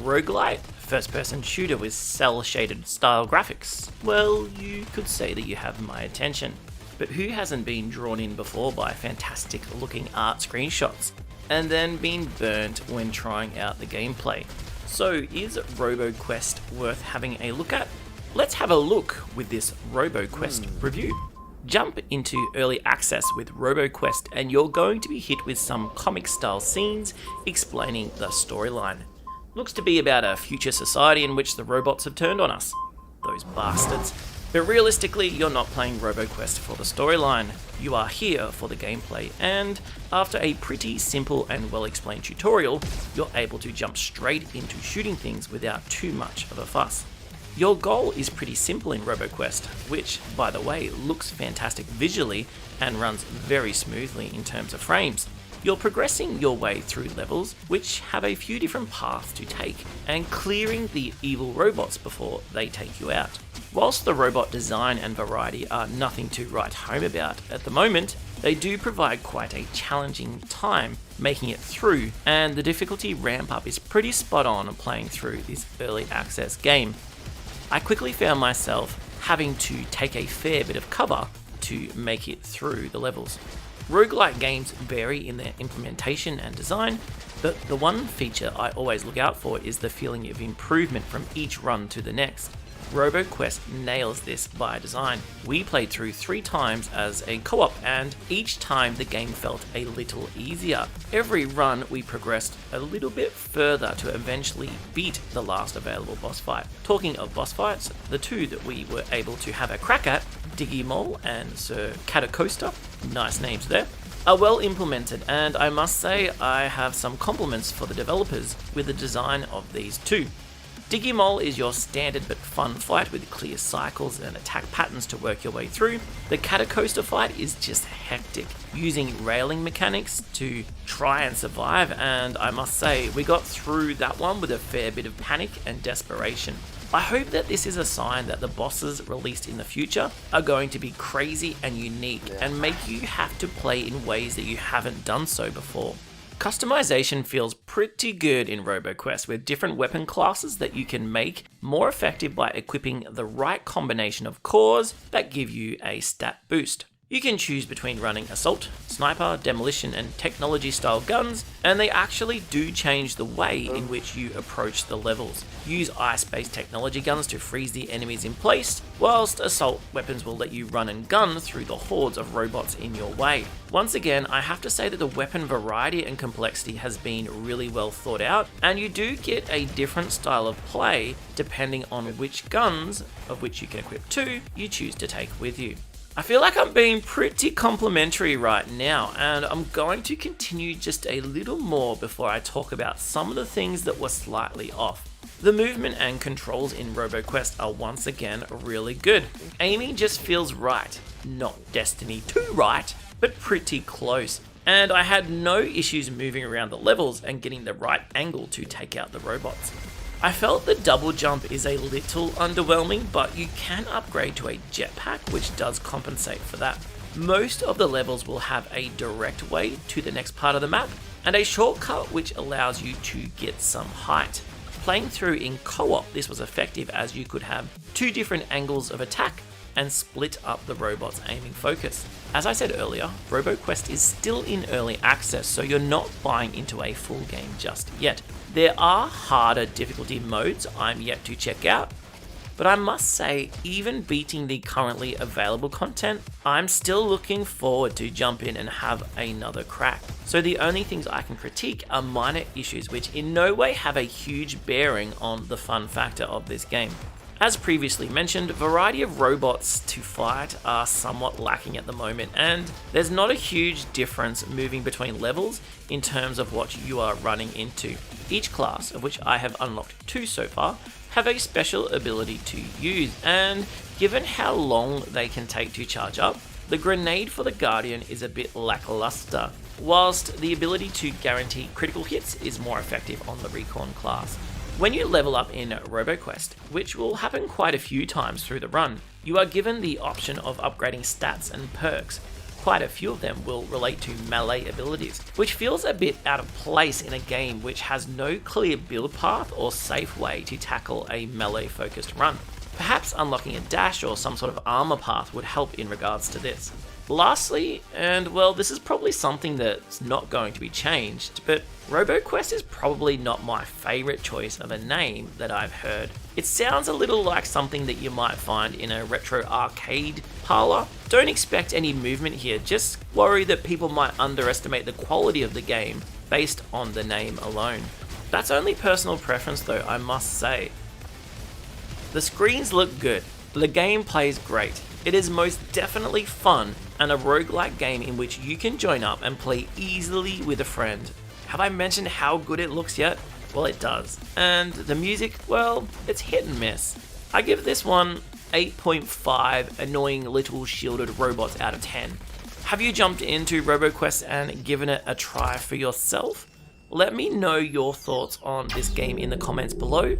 Roguelite, first-person shooter with cel-shaded style graphics. Well, you could say that you have my attention. But who hasn't been drawn in before by fantastic-looking art screenshots, and then been burnt when trying out the gameplay? So is RoboQuest worth having a look at? Let's have a look with this RoboQuest review. Jump into early access with RoboQuest and you're going to be hit with some comic-style scenes explaining the storyline. Looks to be about a future society in which the robots have turned on us. Those bastards. But realistically, you're not playing RoboQuest for the storyline. You are here for the gameplay, and after a pretty simple and well-explained tutorial, you're able to jump straight into shooting things without too much of a fuss. Your goal is pretty simple in RoboQuest, which, by the way, looks fantastic visually and runs very smoothly in terms of frames. You're progressing your way through levels which have a few different paths to take, and clearing the evil robots before they take you out. Whilst the robot design and variety are nothing to write home about at the moment, they do provide quite a challenging time making it through, and the difficulty ramp up is pretty spot on playing through this early access game. I quickly found myself having to take a fair bit of cover to make it through the levels. Roguelike games vary in their implementation and design, but the one feature I always look out for is the feeling of improvement from each run to the next. RoboQuest nails this by design. We played through 3 times as a co-op, and each time the game felt a little easier. Every run we progressed a little bit further to eventually beat the last available boss fight. Talking of boss fights, the 2 that we were able to have a crack at, Digimol and Sir Catacosta, nice names there, are well implemented, and I must say I have some compliments for the developers with the design of these 2. Digimol is your standard but fun fight with clear cycles and attack patterns to work your way through. The Catacosta fight is just hectic, using railing mechanics to try and survive, and I must say, we got through that one with a fair bit of panic and desperation. I hope that this is a sign that the bosses released in the future are going to be crazy and unique and make you have to play in ways that you haven't done so before. Customization feels pretty good in RoboQuest, with different weapon classes that you can make more effective by equipping the right combination of cores that give you a stat boost. You can choose between running assault, sniper, demolition, and technology style guns, and they actually do change the way in which you approach the levels. Use ice-based technology guns to freeze the enemies in place, whilst assault weapons will let you run and gun through the hordes of robots in your way. Once again, I have to say that the weapon variety and complexity has been really well thought out, and you do get a different style of play depending on which guns, of which you can equip 2, you choose to take with you. I feel like I'm being pretty complimentary right now, and I'm going to continue just a little more before I talk about some of the things that were slightly off. The movement and controls in RoboQuest are once again really good. Aiming just feels right. Not Destiny 2 right, but pretty close. And I had no issues moving around the levels and getting the right angle to take out the robots. I felt the double jump is a little underwhelming, but you can upgrade to a jetpack, which does compensate for that. Most of the levels will have a direct way to the next part of the map, and a shortcut which allows you to get some height. Playing through in co-op, this was effective as you could have 2 different angles of attack and split up the robot's aiming focus. As I said earlier, RoboQuest is still in early access, so you're not buying into a full game just yet. There are harder difficulty modes I'm yet to check out, but I must say, even beating the currently available content, I'm still looking forward to jump in and have another crack. So the only things I can critique are minor issues which in no way have a huge bearing on the fun factor of this game. As previously mentioned, variety of robots to fight are somewhat lacking at the moment, and there's not a huge difference moving between levels in terms of what you are running into. Each class, of which I have unlocked 2 so far, have a special ability to use, and given how long they can take to charge up, the grenade for the Guardian is a bit lackluster, whilst the ability to guarantee critical hits is more effective on the Recon class. When you level up in RoboQuest, which will happen quite a few times through the run, you are given the option of upgrading stats and perks. Quite a few of them will relate to melee abilities, which feels a bit out of place in a game which has no clear build path or safe way to tackle a melee focused run. Perhaps unlocking a dash or some sort of armor path would help in regards to this. Lastly, and well, this is probably something that's not going to be changed, but RoboQuest is probably not my favourite choice of a name that I've heard. It sounds a little like something that you might find in a retro arcade parlour. Don't expect any movement here, just worry that people might underestimate the quality of the game based on the name alone. That's only personal preference though, I must say. The screens look good, the gameplay is great. It is most definitely fun and a roguelike game in which you can join up and play easily with a friend. Have I mentioned how good it looks yet? Well, it does. And the music, well, it's hit and miss. I give this one 8.5 annoying little shielded robots out of 10. Have you jumped into RoboQuest and given it a try for yourself? Let me know your thoughts on this game in the comments below.